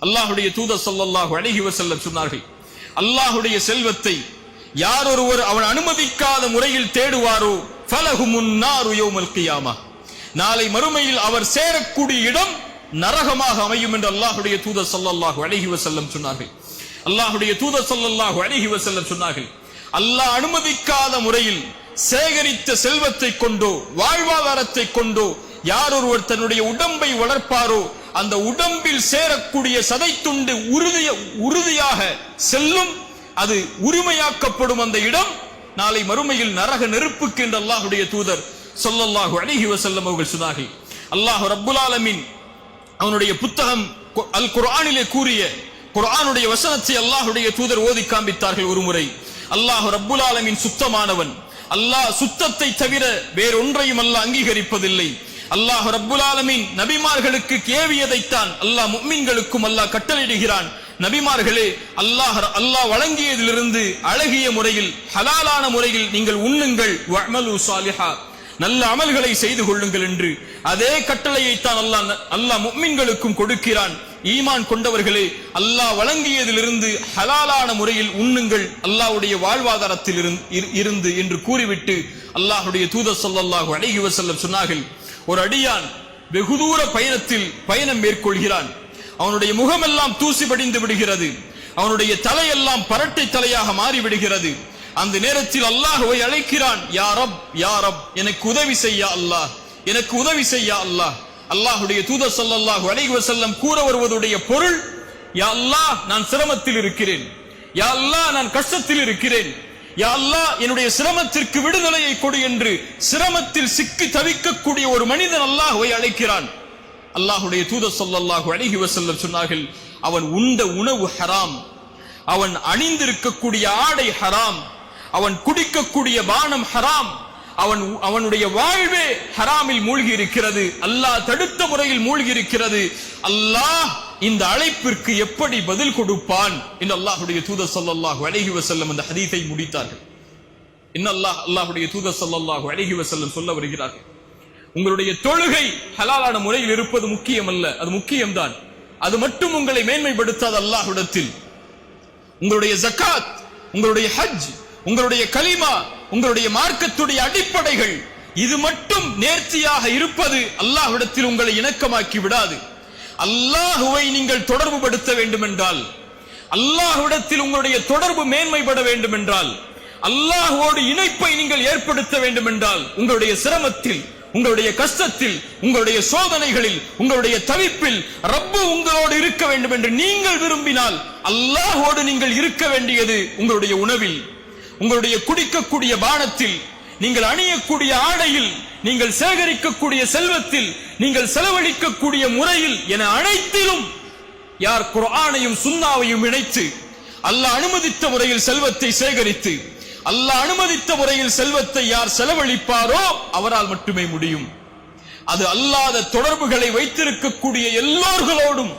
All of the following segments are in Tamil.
அல்லாஹ்வுடைய தூதர் ஸல்லல்லாஹு அலைஹி வஸல்லம் சொன்னார்கள், அல்லாஹ்வுடைய செல்வத்தை யார் ஒருவர் அவன் அனுமதிக்காத முறையில் தேடுவாரோ ஃபலஹுமுன் நாரு யௌமல் கியாமா, நாளை மறுமையில் அவர் சேரக்கூடிய இடம் நரகமாக அமையும் என்று அல்லாஹ்வுடைய தூதர் ஸல்லல்லாஹு அலைஹி வஸல்லம் சொன்னார்கள். அல்லாஹ்வுடைய தூதர் ஸல்லல்லாஹு அலைஹி வஸல்லம் சொன்னார்கள், அல்லாஹ் அனுமதிக்காத முறையில் சேகரித்த செல்வத்தை கொண்டோ வாழ்வாதாரத்தை கொண்டோ யார் ஒருவர் தன்னுடைய உடம்பை வளர்ப்பாரோ அந்த உடம்பில் சேரக்கூடிய சதை துண்டு உறுதியாக செல்லும், அது உரிமையாக்கப்படும். அந்த இடம் நாளை மறுமையில் நரக நெருப்புக்கு என்று அல்லாஹ்வுடைய தூதர் ஸல்லல்லாஹு அலைஹி வஸல்லம் அவர்கள் சொன்னார்கள். அல்லாஹ் ரப்புல் ஆலமீன் அவனுடைய புத்தகம் அல் குர்ஆனிலே கூறிய குர்ஆனுடைய வசனத்தை அல்லாஹ்வுடைய தூதர் ஓதி காண்பித்தார்கள். ஒருமுறை அல்லாஹ் ரப்புல் ஆலமீன் சுத்தமானவன், அல்லாஹ் சுத்தத்தை தவிர வேறொன்றையும் அல்லாஹ் அங்கீகரிப்பதில்லை. அல்லாஹ் ரப்புல் ஆலமீன் நபிமார்களுக்கு ஏவியதைத்தான் அல்லாஹ் முஃமின்களுக்கும் அல்லாஹ் கட்டளையிடுகிறான். நபிமார்களே, அல்லாஹ் வழங்கியதிலிருந்து அழகிய முறையில் ஹலாலான முறையில் நீங்கள் உண்ணுங்கள், வஅமலு ஸாலிஹா, நல்ல அமல்களை செய்து கொள்ளுங்கள் என்று அதே கட்டளையை தான் அல்லாஹ் முஃமின்களுக்கும் கொடுக்கிறான். ஈமான் கொண்டவர்களே, அல்லாஹ் வழங்கியதிலிருந்து ஹலாலான முறையில் உண்ணுங்கள், அல்லாஹ்வுடைய வாழ்வாதாரத்தில் இருந்து என்று கூறிவிட்டு அல்லாஹ்வுடைய தூதர் ஸல்லல்லாஹு அலைஹி வஸல்லம் சொன்னார்கள், ஒரு அடியான் வெகு தூர பயணம் மேற்கொள்கிறான், அவனுடைய முகமெல்லாம் தூசி படிந்து விடுகிறது, அவனுடைய தலையெல்லாம் பரட்டை தலையாக மாறிவிடுகிறது. அந்த நேரத்தில் அல்லாஹ்வை அழைக்கிறான், யா ரப் யா ரப், எனக்கு உதவி செய்ய அல்லாஹ், எனக்கு உதவி செய்ய அல்லாஹ். அல்லாஹ்வுடைய தூதர் ஸல்லல்லாஹு அலைஹி வஸல்லம் கூற வருவதுடைய பொருள், யா அல்லாஹ் நான் சிரமத்தில் இருக்கிறேன், யா அல்லாஹ் நான் கஷ்டத்தில் இருக்கிறேன், யா அல்லாஹ் என்னுடைய சிரமத்திற்கு விடுதலையை கொடு என்று சிரமத்தில் சிக்கி தவிக்கக்கூடிய ஒரு மனிதன் அல்லாஹ்வை அழைக்கிறான். அல்லாஹ்வுடைய தூதர் ஸல்லல்லாஹு அலைஹி வஸல்லம் சொன்னார்கள், அவன் உண்ட உணவு ஹராம், அவன் அணிந்திருக்கக்கூடிய ஆடை ஹராம், அவன் குடிக்கக்கூடிய பானம் ஹராம், அவனுடைய வாழ்வே ஹராமில் மூழ்கி இருக்கிறது, அல்லாஹ் தடுத்த முறையில் மூழ்கி இருக்கிறது. அல்லாஹ் இந்த அழைப்பிற்கு எப்படி பதில் கொடுப்பான் என்று அல்லாஹ்வுடைய தூதர் ஸல்லல்லாஹு அலைஹி வஸல்லம் அந்த ஹதீஸை முடித்தார்கள். அல்லாஹ்வுடைய தூதர் ஸல்லல்லாஹு அலைஹி வஸல்லம் சொல்ல வருகிறார்கள், உங்களுடைய தொழுகை ஹலாலான முறையில் இருப்பது முக்கியம் அல்ல, அது முக்கியம்தான், அது மட்டும் உங்களை மேன்மைப்படுத்தாத அல்லாஹ்விடத்தில். உங்களுடைய ஜகாத், உங்களுடைய ஹஜ், உங்களுடைய கலிமா, உங்களுடைய மார்க்கத்துடைய அடிப்படைகள், இது மட்டும் நேர்த்தியாக இருப்பது அல்லாஹ்விடத்தில் உங்களை இணக்கமாக்கி விடாது. அல்லாஹ்வை நீங்கள் தொடர்பு படுத்த வேண்டும் என்றால், அல்லாஹ்விடத்தில் உங்களுடைய தொடர்பு மேன்மைப்பட வேண்டும் என்றால், அல்லாஹ்வோடு இணைப்பை நீங்கள் ஏற்படுத்த வேண்டும் என்றால், உங்களுடைய சிரமத்தில், உங்களுடைய கஷ்டத்தில், உங்களுடைய சோதனைகளில், உங்களுடைய தவிப்பில் ரப்பு உங்களோடு இருக்க வேண்டும் என்று நீங்கள் விரும்பினால், அல்லாஹ்வோடு நீங்கள் இருக்க வேண்டியது உங்களுடைய உணவில், உங்களுடைய குடிக்கக்கூடிய பானத்தில், நீங்கள் அணியக்கூடிய ஆடையில், நீங்கள் சேகரிக்கக்கூடிய செல்வத்தில், நீங்கள் செலவழிக்கக்கூடிய முறையில் என அனைத்திலும் யார் குர்ஆனையும் சுன்னாவையும் இணைத்து அல்லாஹ் அனுமதித்த முறையில் செல்வத்தை சேகரித்து அல்லாஹ் அனுமதித்த முறையில் செல்வத்தை யார் செலவழிப்பாரோ அவரால் மட்டுமே முடியும். அது அல்லாத தொடர்புகளை வைத்திருக்கக்கூடிய எல்லோர்களோடும்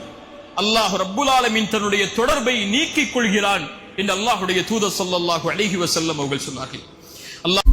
அல்லாஹ் ரப்புல் ஆலமீன் தன்னுடைய தொடர்பை நீக்கிக் கொள்கிறான் என்று அல்லாஹ்வுடைய தூதர் ஸல்லல்லாஹு அலைஹி வஸல்லம் அவர்கள் சொன்னார்கள். அல்லாஹ்